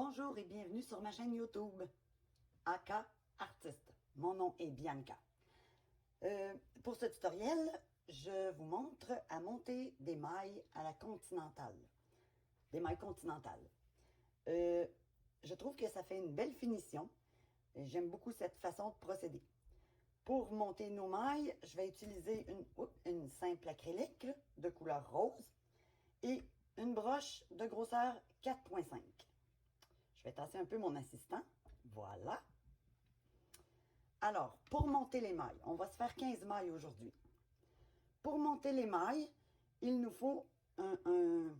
Bonjour et bienvenue sur ma chaîne YouTube, AK Artiste. Mon nom est Bianca. Pour ce tutoriel, je vous montre à monter des mailles à la continentale. Des mailles continentales. Je trouve que ça fait une belle finition. J'aime beaucoup cette façon de procéder. Pour monter nos mailles, je vais utiliser une simple acrylique de couleur rose et une broche de grosseur 4.5. Je vais tasser un peu mon assistant. Voilà. Alors, pour monter les mailles, on va se faire 15 mailles aujourd'hui. Pour monter les mailles, il nous faut un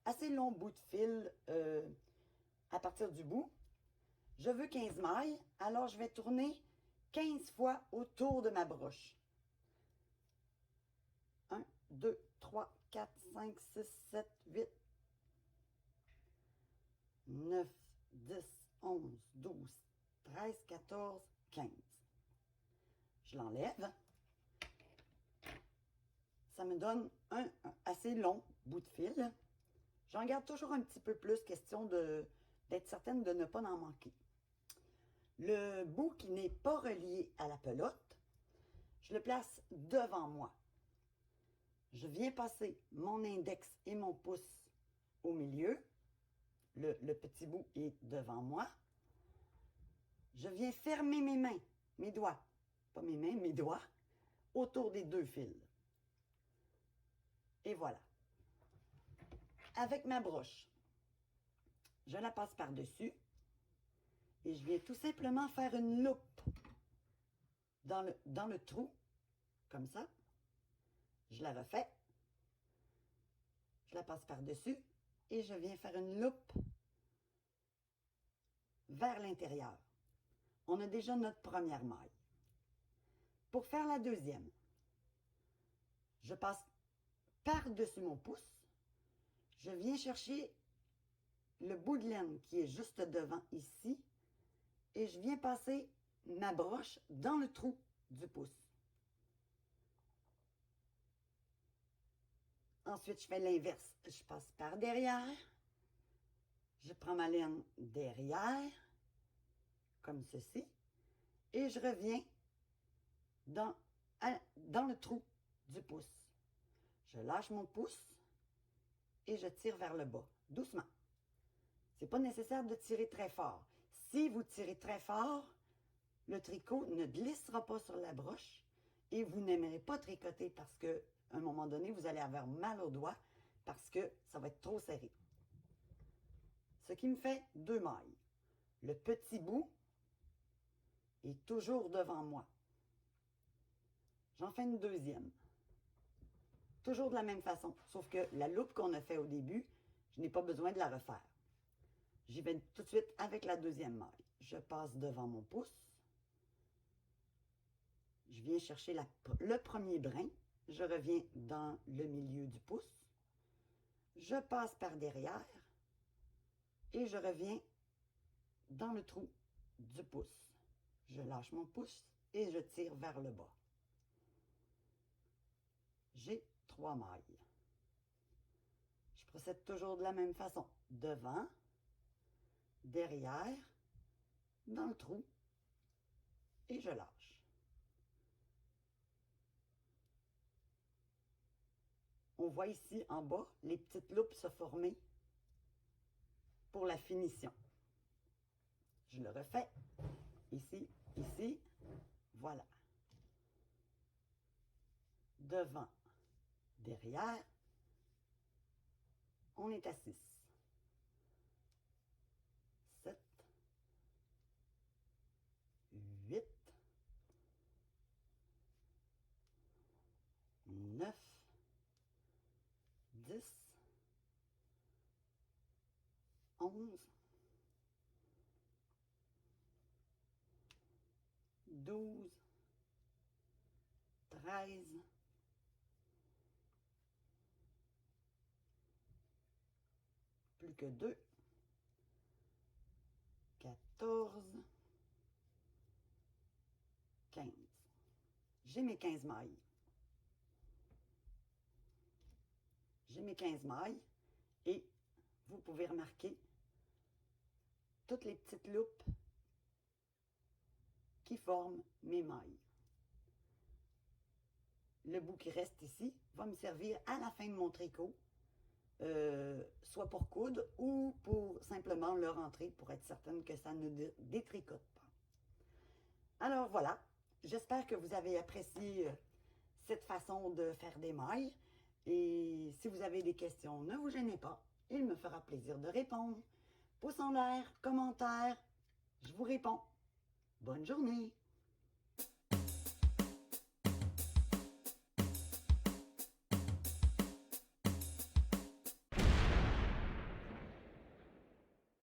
assez long bout de fil à partir du bout. Je veux 15 mailles, alors je vais tourner 15 fois autour de ma broche. 1, 2, 3, 4, 5, 6, 7, 8, 9, 10, 11, 12, 13, 14, 15. Je l'enlève. Ça me donne un assez long bout de fil. J'en garde toujours un petit peu plus, question d'être certaine de ne pas en manquer. Le bout qui n'est pas relié à la pelote, je le place devant moi. Je viens passer mon index et mon pouce au milieu. Le petit bout est devant moi. Je viens fermer mes mains, mes doigts, pas mes mains, mes doigts, autour des deux fils. Et voilà. Avec ma broche, je la passe par-dessus et je viens tout simplement faire une loupe dans le trou, comme ça. Je la refais. Je la passe par-dessus et je viens faire une loupe vers l'intérieur. On a déjà notre première maille. Pour faire la deuxième, je passe par-dessus mon pouce. Je viens chercher le bout de laine qui est juste devant ici et je viens passer ma broche dans le trou du pouce. Ensuite, je fais l'inverse. Je passe par derrière. Je prends ma laine derrière, comme ceci, et je reviens dans le trou du pouce. Je lâche mon pouce et je tire vers le bas, doucement. Ce n'est pas nécessaire de tirer très fort. Si vous tirez très fort, le tricot ne glissera pas sur la broche et vous n'aimerez pas tricoter parce qu'à un moment donné, vous allez avoir mal aux doigts parce que ça va être trop serré. Ce qui me fait 2 mailles. Le petit bout est toujours devant moi. J'en fais une deuxième. Toujours de la même façon, sauf que la loupe qu'on a fait au début, je n'ai pas besoin de la refaire. J'y vais tout de suite avec la deuxième maille. Je passe devant mon pouce. Je viens chercher le premier brin. Je reviens dans le milieu du pouce. Je passe par derrière. Et je reviens dans le trou du pouce. Je lâche mon pouce et je tire vers le bas. J'ai 3 mailles. Je procède toujours de la même façon. Devant, derrière, dans le trou et je lâche. On voit ici en bas les petites loupes se former pour la finition. Je le refais. Ici, ici, voilà. Devant, derrière, on est à 6. 7, 8, 9, 10, 11, 12, 13, plus que 2, 14, 15. J'ai mes 15 mailles. J'ai mes 15 mailles et vous pouvez remarquer toutes les petites loupes qui forment mes mailles. Le bout qui reste ici va me servir à la fin de mon tricot, soit pour coudre ou pour simplement le rentrer pour être certaine que ça ne détricote pas. Alors voilà, j'espère que vous avez apprécié cette façon de faire des mailles. Et si vous avez des questions, ne vous gênez pas, il me fera plaisir de répondre. Pouce en l'air, commentaire, je vous réponds. Bonne journée!